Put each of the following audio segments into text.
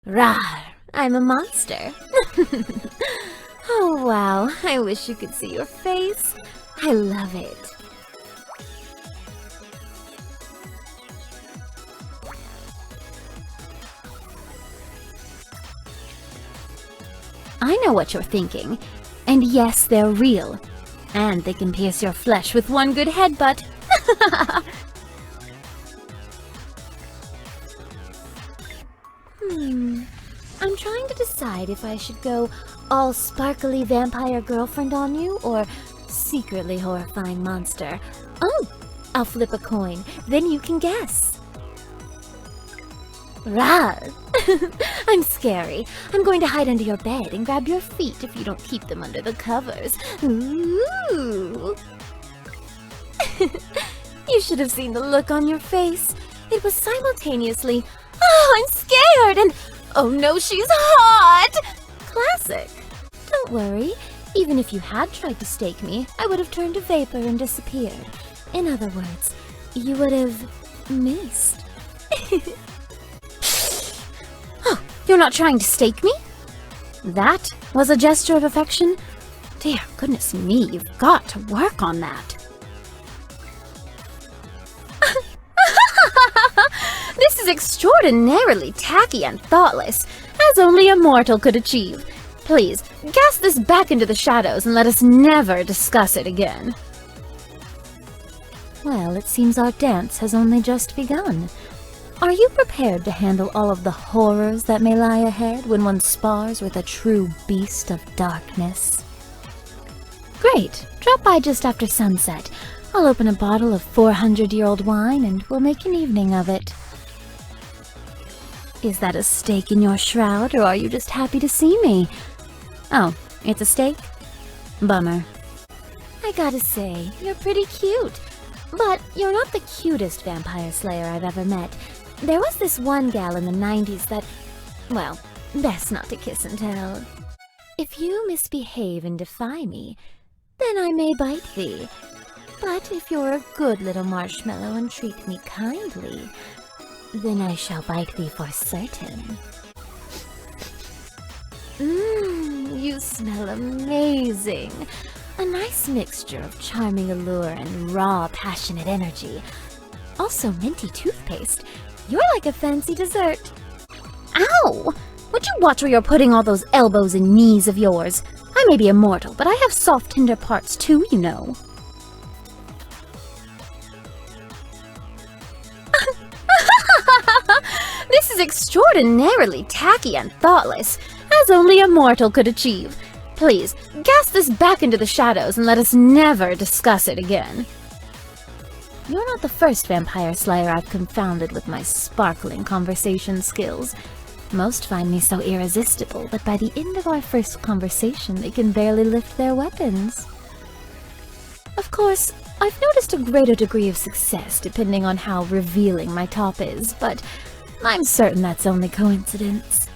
Rawr, I'm a monster. Oh, wow, I wish you could see your face. I love it. I know what you're thinking. And yes, they're real. And they can pierce your flesh with one good headbutt. I'm trying to decide if I should go all sparkly vampire girlfriend on you or secretly horrifying monster. Oh, I'll flip a coin, then you can guess. Rah! I'm scary. I'm going to hide under your bed and grab your feet if you don't keep them under the covers. Ooh! You should have seen the look on your face. It was simultaneously, oh, I'm scared, and oh no, she's hot! Classic. Don't worry. Even if you had tried to stake me, I would have turned to vapor and disappeared. In other words, you would have missed. Oh, you're not trying to stake me? That was a gesture of affection? Dear goodness me, you've got to work on that. This is extraordinarily tacky and thoughtless, as only a mortal could achieve. Please, cast this back into the shadows and let us never discuss it again. Well, it seems our dance has only just begun. Are you prepared to handle all of the horrors that may lie ahead when one spars with a true beast of darkness? Great! Drop by just after sunset. I'll open a bottle of 400-year-old wine and we'll make an evening of it. Is that a stake in your shroud, or are you just happy to see me? Oh, it's a stake? Bummer. I gotta say, you're pretty cute. But you're not the cutest vampire slayer I've ever met. There was this one gal in the 90s that, well, best not to kiss and tell. If you misbehave and defy me, then I may bite thee. But if you're a good little marshmallow and treat me kindly, then I shall bite thee for certain. You smell amazing. A nice mixture of charming allure and raw, passionate energy. Also minty toothpaste. You're like a fancy dessert. Ow! Would you watch where you're putting all those elbows and knees of yours? I may be immortal, but I have soft, tender parts too, you know. This is extraordinarily tacky and thoughtless, as only a mortal could achieve. Please, cast this back into the shadows and let us never discuss it again. You're not the first vampire slayer I've confounded with my sparkling conversation skills. Most find me so irresistible that by the end of our first conversation they can barely lift their weapons. Of course, I've noticed a greater degree of success depending on how revealing my top is, but I'm certain that's only coincidence.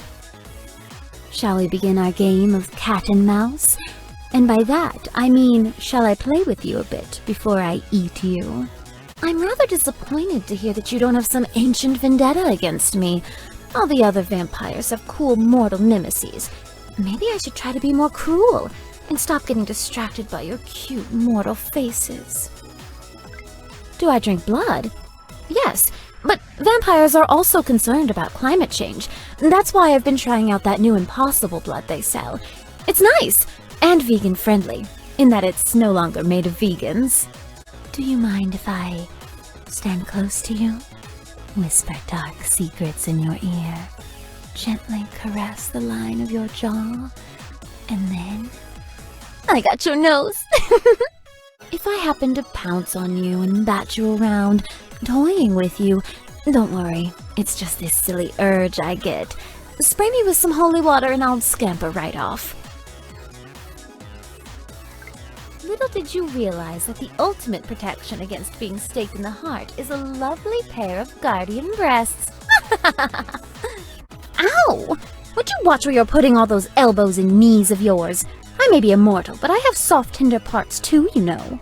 Shall we begin our game of cat and mouse? And by that, I mean, shall I play with you a bit before I eat you? I'm rather disappointed to hear that you don't have some ancient vendetta against me. All the other vampires have cool mortal nemesis. Maybe I should try to be more cruel and stop getting distracted by your cute mortal faces. Do I drink blood? Yes, but vampires are also concerned about climate change. That's why I've been trying out that new impossible blood they sell. It's nice and vegan-friendly, in that it's no longer made of vegans. Do you mind if I stand close to you? Whisper dark secrets in your ear. Gently caress the line of your jaw. And then I got your nose. If I happen to pounce on you and bat you around, toying with you, don't worry. It's just this silly urge I get. Spray me with some holy water and I'll scamper right off. Little did you realize that the ultimate protection against being staked in the heart is a lovely pair of guardian breasts. Ow! Would you watch where you're putting all those elbows and knees of yours? I may be immortal, but I have soft, tender parts too, you know.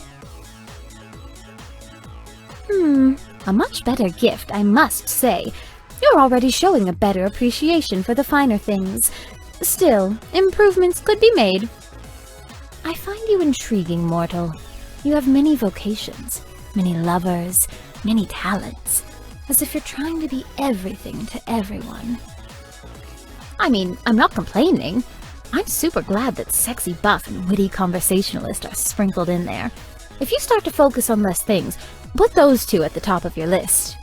A much better gift, I must say. You're already showing a better appreciation for the finer things. Still, improvements could be made. I find you intriguing, mortal. You have many vocations, many lovers, many talents, as if you're trying to be everything to everyone. I mean, I'm not complaining. I'm super glad that sexy buff and witty conversationalist are sprinkled in there. If you start to focus on less things, put those two at the top of your list.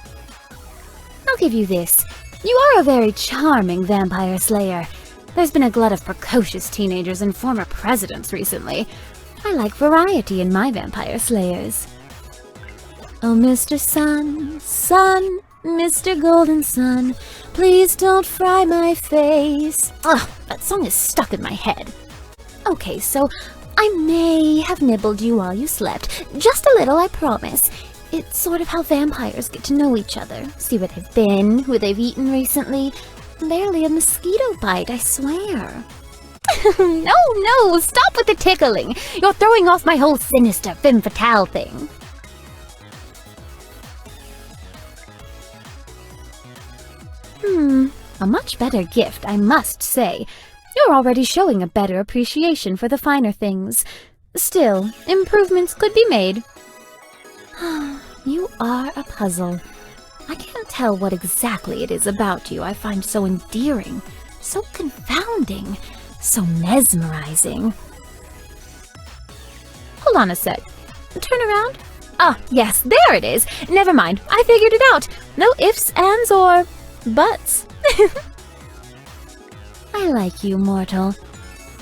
I'll give you this. You are a very charming vampire slayer. There's been a glut of precocious teenagers and former presidents recently. I like variety in my vampire slayers. Oh, Mr. Sun, Sun, Mr. Golden Sun, please don't fry my face. Ugh, that song is stuck in my head. Okay, so I may have nibbled you while you slept. Just a little, I promise. It's sort of how vampires get to know each other, see where they've been, who they've eaten recently. Barely a mosquito bite, I swear. No, stop with the tickling. You're throwing off my whole sinister femme fatale thing. A much better gift, I must say. You're already showing a better appreciation for the finer things. Still, improvements could be made. You are a puzzle. I can't tell what exactly it is about you I find so endearing, so confounding, so mesmerizing. Hold on a sec. Turn around. Ah, yes, there it is. Never mind, I figured it out. No ifs, ands, or buts. I like you, mortal.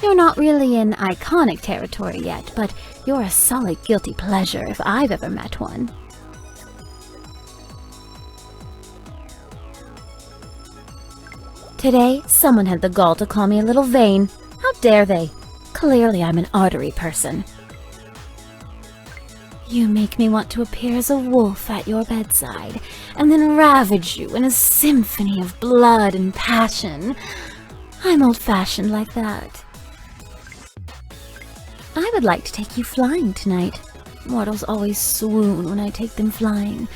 You're not really in iconic territory yet, but you're a solid guilty pleasure if I've ever met one. Today, someone had the gall to call me a little vain. How dare they? Clearly, I'm an artery person. You make me want to appear as a wolf at your bedside, and then ravage you in a symphony of blood and passion. I'm old-fashioned like that. I would like to take you flying tonight. Mortals always swoon when I take them flying.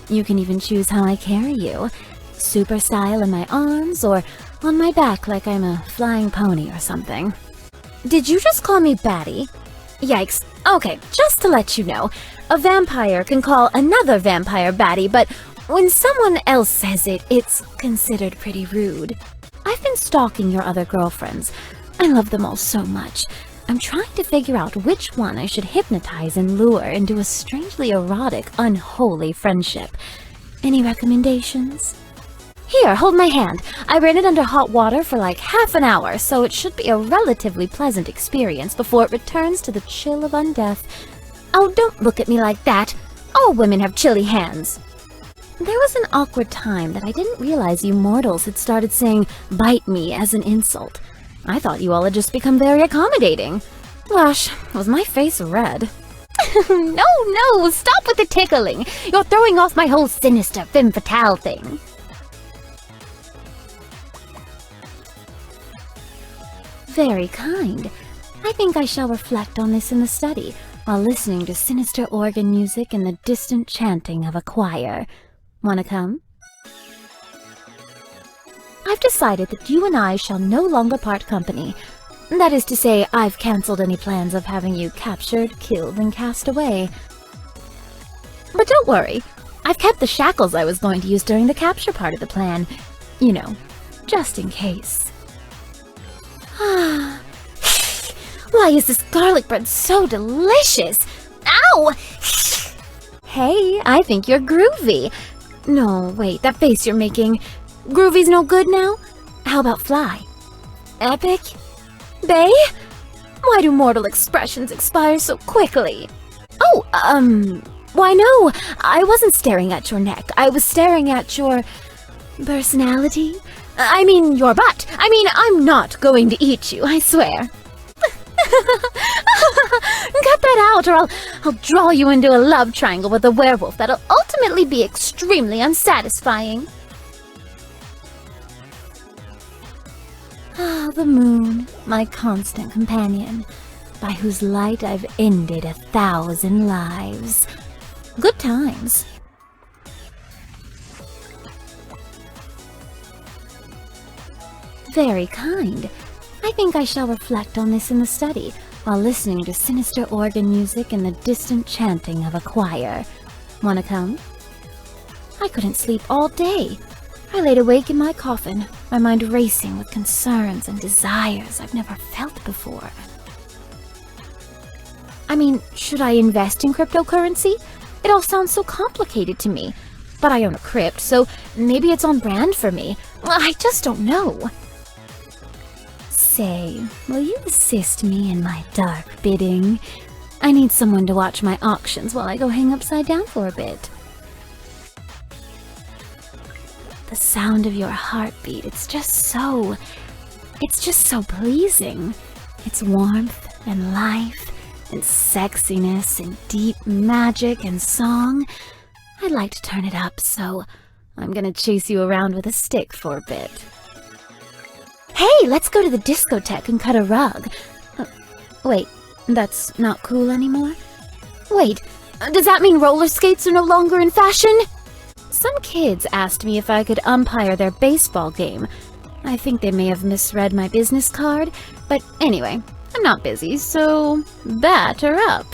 You can even choose how I carry you. Super style in my arms, or on my back like I'm a flying pony or something. Did you just call me batty? Yikes. Okay, just to let you know, a vampire can call another vampire batty, but when someone else says it, it's considered pretty rude. I've been stalking your other girlfriends. I love them all so much. I'm trying to figure out which one I should hypnotize and lure into a strangely erotic, unholy friendship. Any recommendations? Here, hold my hand. I ran it under hot water for like half an hour, so it should be a relatively pleasant experience before it returns to the chill of undeath. Oh, don't look at me like that. All women have chilly hands. There was an awkward time that I didn't realize you mortals had started saying "bite me" as an insult. I thought you all had just become very accommodating. Gosh, was my face red? No, stop with the tickling. You're throwing off my whole sinister femme fatale thing. Very kind. I think I shall reflect on this in the study, while listening to sinister organ music and the distant chanting of a choir. Wanna come? I've decided that you and I shall no longer part company. That is to say, I've cancelled any plans of having you captured, killed, and cast away. But don't worry, I've kept the shackles I was going to use during the capture part of the plan. You know, just in case. Why is this garlic bread so delicious? Ow! Hey, I think you're groovy. No, wait, that face you're making. Groovy's no good now? How about fly? Epic? Bay? Why do mortal expressions expire so quickly? Oh, why no, I wasn't staring at your neck. I was staring at your personality. I mean, your butt. I mean, I'm not going to eat you, I swear. Cut that out, or I'll draw you into a love triangle with a werewolf that'll ultimately be extremely unsatisfying. Ah, the moon, my constant companion, by whose light I've ended 1,000 lives. Good times. Very kind. I think I shall reflect on this in the study, while listening to sinister organ music and the distant chanting of a choir. Wanna come? I couldn't sleep all day. I laid awake in my coffin, my mind racing with concerns and desires I've never felt before. I mean, should I invest in cryptocurrency? It all sounds so complicated to me. But I own a crypt, so maybe it's on brand for me. I just don't know. Say, will you assist me in my dark bidding? I need someone to watch my auctions while I go hang upside down for a bit. The sound of your heartbeat, it's just so pleasing. It's warmth and life and sexiness and deep magic and song. I'd like to turn it up, so I'm gonna chase you around with a stick for a bit. Hey, let's go to the discotheque and cut a rug. Wait, that's not cool anymore? Wait, does that mean roller skates are no longer in fashion? Some kids asked me if I could umpire their baseball game. I think they may have misread my business card, but anyway, I'm not busy, so batter up.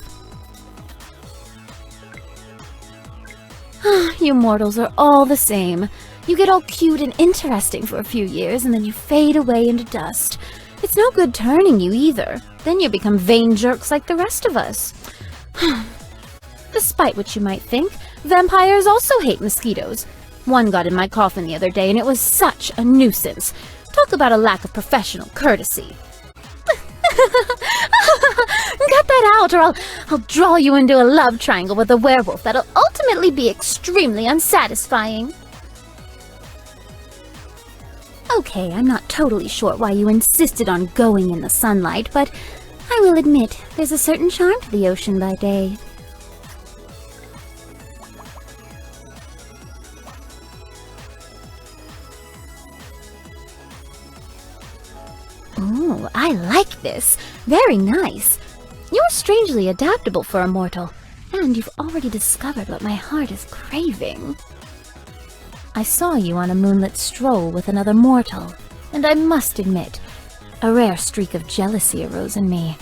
You mortals are all the same. You get all cute and interesting for a few years, and then you fade away into dust. It's no good turning you either. Then you become vain jerks like the rest of us. Despite what you might think, vampires also hate mosquitoes. One got in my coffin the other day, and it was such a nuisance. Talk about a lack of professional courtesy. Cut that out, or I'll draw you into a love triangle with a werewolf that'll ultimately be extremely unsatisfying. Okay, I'm not totally sure why you insisted on going in the sunlight, but I will admit there's a certain charm to the ocean by day. Ooh, I like this. Very nice. You're strangely adaptable for a mortal, and you've already discovered what my heart is craving. I saw you on a moonlit stroll with another mortal, and I must admit, a rare streak of jealousy arose in me.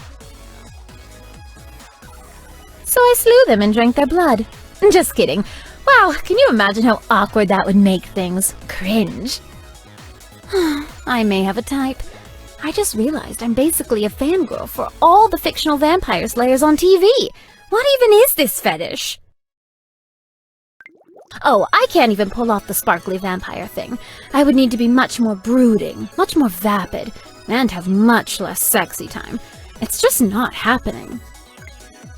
So I slew them and drank their blood. Just kidding. Wow, can you imagine how awkward that would make things? Cringe. I may have a type. I just realized I'm basically a fangirl for all the fictional vampire slayers on TV. What even is this fetish? Oh, I can't even pull off the sparkly vampire thing. I would need to be much more brooding, much more vapid, and have much less sexy time. It's just not happening.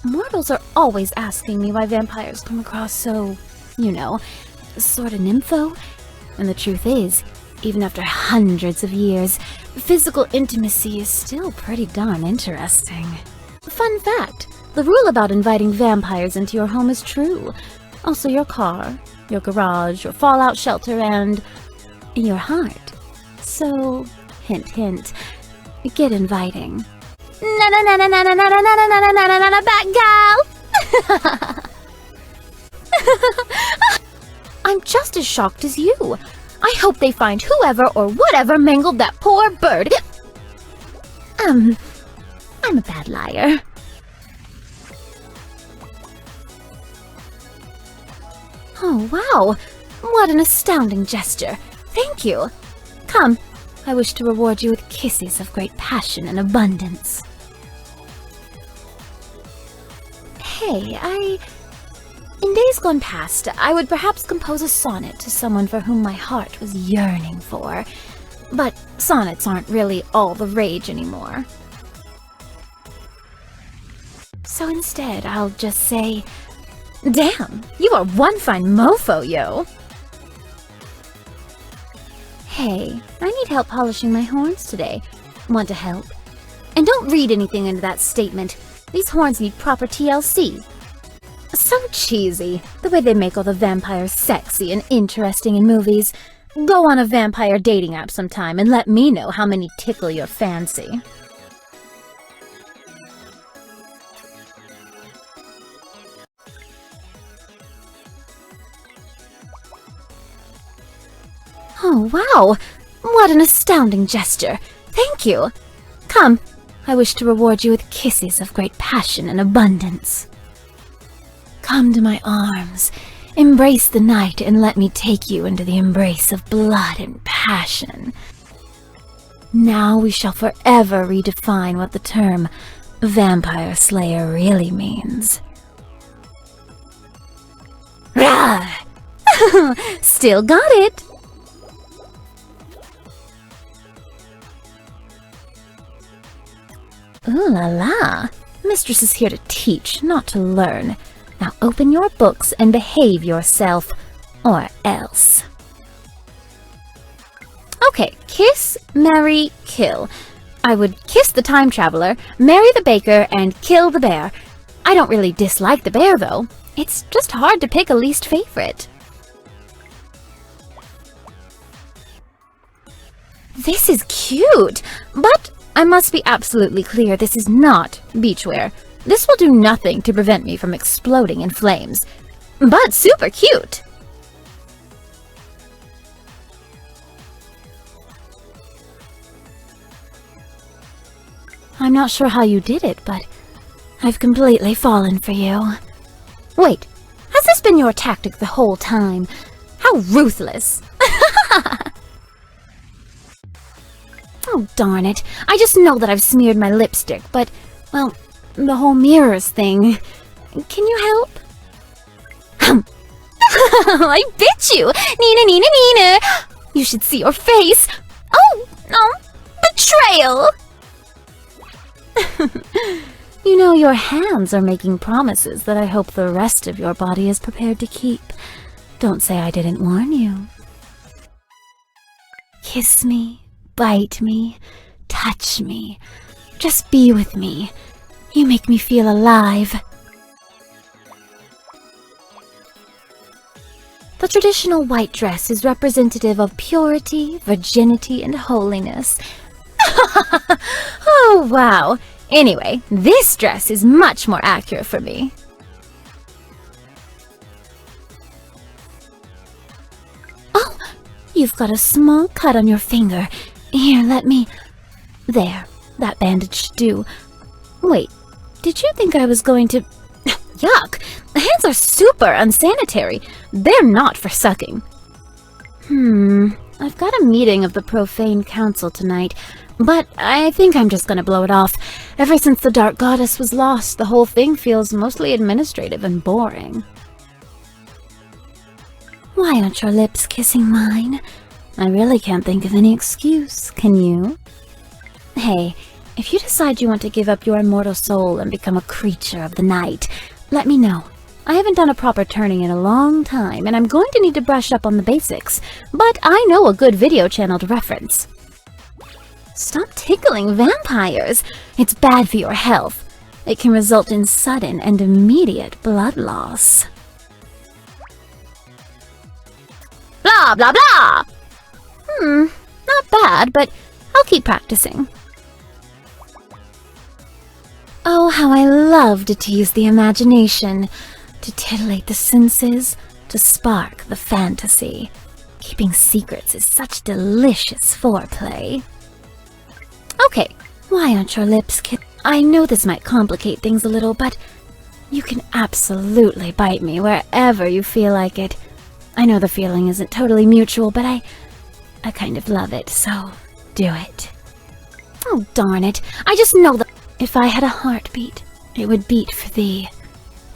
Mortals are always asking me why vampires come across so, sort of nympho. And the truth is, even after hundreds of years, physical intimacy is still pretty darn interesting. Fun fact, the rule about inviting vampires into your home is true. Also your car, your garage, your fallout shelter, and your heart. So, hint hint, get inviting. Na na na na na na na na na na na na na na back gal! I'm just as shocked as you. I hope they find whoever or whatever mangled that poor bird. I'm a bad liar. Oh, wow. What an astounding gesture. Thank you. Come, I wish to reward you with kisses of great passion and abundance. Hey, in days gone past, I would perhaps compose a sonnet to someone for whom my heart was yearning for. But sonnets aren't really all the rage anymore. So instead, I'll just say, damn, you are one fine mofo, yo! Hey, I need help polishing my horns today. Want to help? And don't read anything into that statement. These horns need proper TLC. So cheesy, the way they make all the vampires sexy and interesting in movies. Go on a vampire dating app sometime and let me know how many tickle your fancy. Oh, wow! What an astounding gesture! Thank you! Come, I wish to reward you with kisses of great passion and abundance. Come to my arms, embrace the night, and let me take you into the embrace of blood and passion. Now we shall forever redefine what the term vampire slayer really means. Rah! Still got it! Ooh la la! Mistress is here to teach, not to learn. Now open your books and behave yourself, or else. Okay, kiss, marry, kill. I would kiss the time traveler, marry the baker, and kill the bear. I don't really dislike the bear, though. It's just hard to pick a least favorite. This is cute, but I must be absolutely clear this is not beachwear. This will do nothing to prevent me from exploding in flames. But super cute! I'm not sure how you did it, but I've completely fallen for you. Wait, has this been your tactic the whole time? How ruthless! Oh, darn it. I just know that I've smeared my lipstick, but, well, the whole mirrors thing. Can you help? I bit you! Nina, Nina, Nina! You should see your face! Oh, no! Betrayal! You know, your hands are making promises that I hope the rest of your body is prepared to keep. Don't say I didn't warn you. Kiss me. Bite me, touch me, just be with me. You make me feel alive. The traditional white dress is representative of purity, virginity, and holiness. Oh, wow. Anyway, this dress is much more accurate for me. Oh, you've got a small cut on your finger. Here, let me... There, that bandage should do. Wait, did you think I was going to... Yuck! The hands are super unsanitary. They're not for sucking. I've got a meeting of the Profane Council tonight, but I think I'm just gonna blow it off. Ever since the Dark Goddess was lost, the whole thing feels mostly administrative and boring. Why aren't your lips kissing mine? I really can't think of any excuse, can you? Hey, if you decide you want to give up your immortal soul and become a creature of the night, let me know. I haven't done a proper turning in a long time, and I'm going to need to brush up on the basics, but I know a good video channel to reference. Stop tickling vampires! It's bad for your health. It can result in sudden and immediate blood loss. Blah, blah, blah! Not bad, but I'll keep practicing. Oh, how I love to tease the imagination, to titillate the senses, to spark the fantasy. Keeping secrets is such delicious foreplay. Okay, why aren't your lips kissed? I know this might complicate things a little, but you can absolutely bite me wherever you feel like it. I know the feeling isn't totally mutual, but I kind of love it, so do it. Oh, darn it. I just know that if I had a heartbeat, it would beat for thee.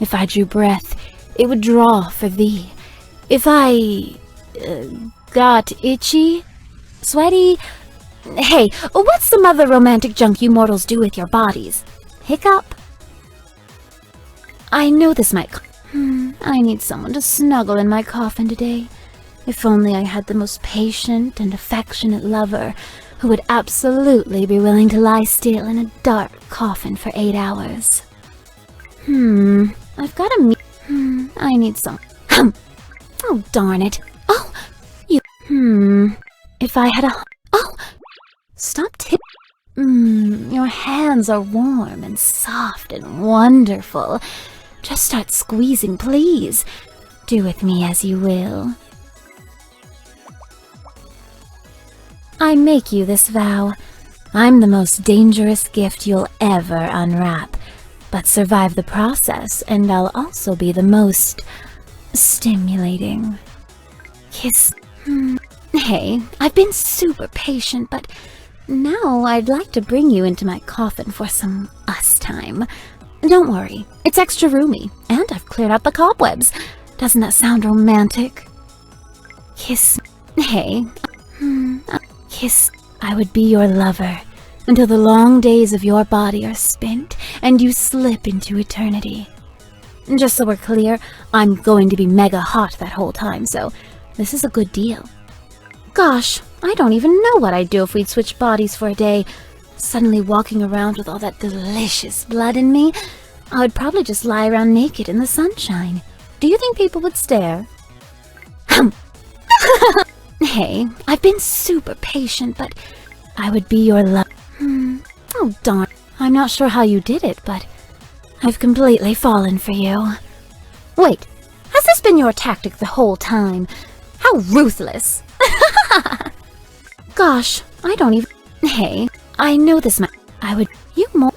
If I drew breath, it would draw for thee. If I got itchy, sweaty... Hey, what's some other romantic junk you mortals do with your bodies? Hiccup? I know this might... I need someone to snuggle in my coffin today. If only I had the most patient and affectionate lover who would absolutely be willing to lie still in a dark coffin for 8 hours. I've got a I need some... Oh, darn it. Oh, you... If I had a... Oh! Stop your hands are warm and soft and wonderful. Just start squeezing, please. Do with me as you will. I make you this vow. I'm the most dangerous gift you'll ever unwrap, but survive the process, and I'll also be the most stimulating. Kiss. Hey, I've been super patient, but now I'd like to bring you into my coffin for some us time. Don't worry, it's extra roomy, and I've cleared out the cobwebs. Doesn't that sound romantic? Kiss. Hey. Kiss. I would be your lover until the long days of your body are spent and you slip into eternity. Just so we're clear, I'm going to be mega hot that whole time, so this is a good deal. Gosh, I don't even know what I'd do if we'd switch bodies for a day. Suddenly walking around with all that delicious blood in me, I would probably just lie around naked in the sunshine. Do you think people would stare? Hey, I've been super patient, but I would be your love. Oh, darn. I'm not sure how you did it, but I've completely fallen for you. Wait, has this been your tactic the whole time? How ruthless. Gosh, I don't even... Hey, I know this might... I would... You more...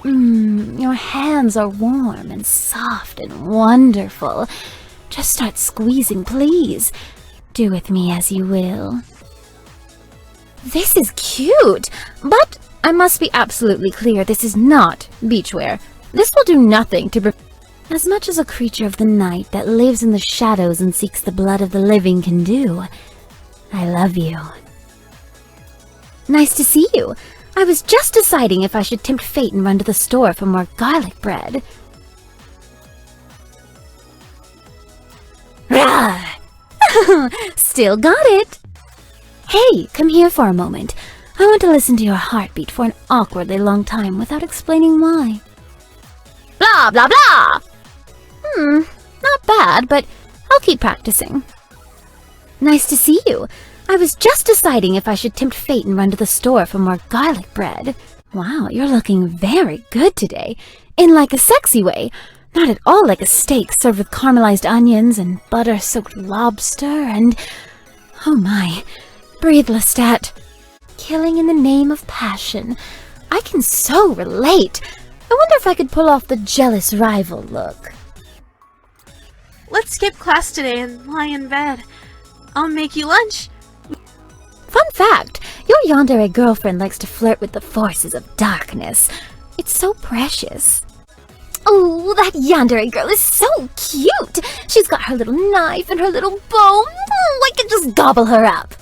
Your hands are warm and soft and wonderful. Just start squeezing, please. Do with me as you will. This is cute, but I must be absolutely clear, this is not beachwear. This will do nothing to... As much as a creature of the night that lives in the shadows and seeks the blood of the living can do, I love you. Nice to see you. I was just deciding if I should tempt fate and run to the store for more garlic bread. Still got it. Hey, come here for a moment. I want to listen to your heartbeat for an awkwardly long time without explaining why. Blah, blah, blah! Not bad, but I'll keep practicing. Nice to see you. I was just deciding if I should tempt fate and run to the store for more garlic bread. Wow, you're looking very good today. In like a sexy way. Not at all like a steak served with caramelized onions and butter-soaked lobster and... Oh my. Breathe, Lustat. Killing in the name of passion. I can so relate. I wonder if I could pull off the jealous rival look. Let's skip class today and lie in bed. I'll make you lunch. Fun fact, your yandere girlfriend likes to flirt with the forces of darkness. It's so precious. Oh, that yandere girl is so cute. She's got her little knife and her little bow. I could just gobble her up.